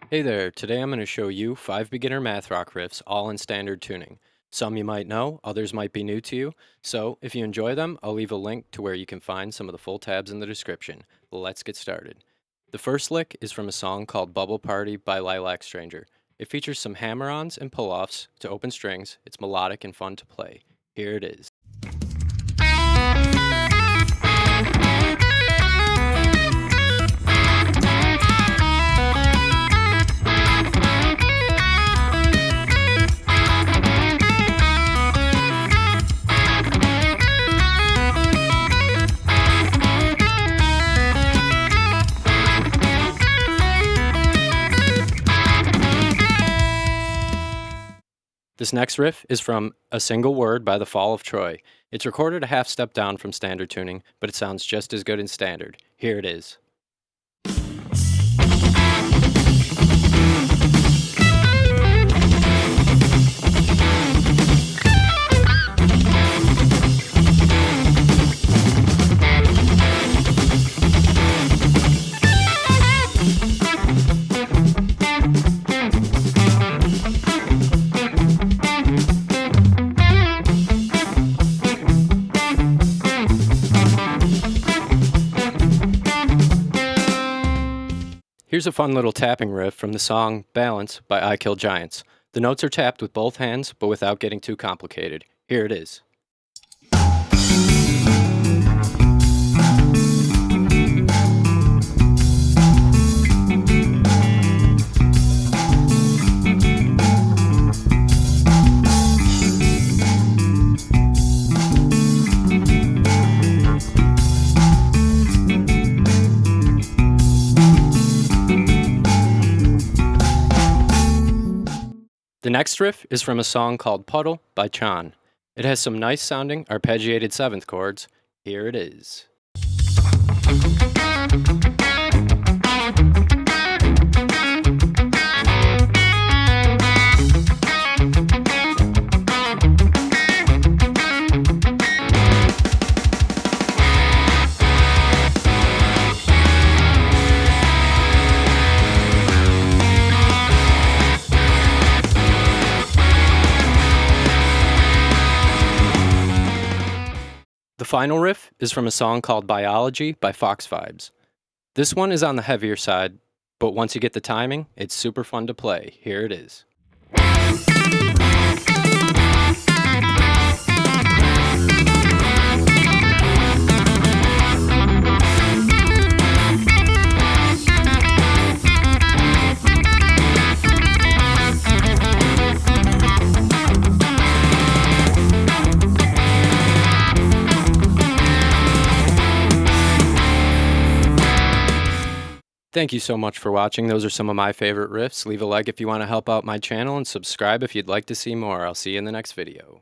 Hey there, today I'm going to show you 5 beginner math rock riffs, all in standard tuning. Some you might know, others might be new to you, so if you enjoy them, I'll leave a link to where you can find some of the full tabs in the description. Let's get started. The first lick is from a song called Bubble Party by Lilac Stranger. It features some hammer-ons and pull-offs to open strings. It's melodic and fun to play. Here it is. This next riff is from A Single Word by The Fall of Troy. It's recorded a half step down from standard tuning, but it sounds just as good in standard. Here it is. Here's a fun little tapping riff from the song Balance by I Kill Giants. The notes are tapped with both hands, but without getting too complicated. Here it is. The next riff is from a song called Puddle by Chon. It has some nice sounding arpeggiated seventh chords. Here it is. The final riff is from a song called Biology by Fox Vibes. This one is on the heavier side, but once you get the timing, it's super fun to play. Here it is. Thank you so much for watching. Those are some of my favorite riffs. Leave a like if you want to help out my channel and subscribe if you'd like to see more. I'll see you in the next video.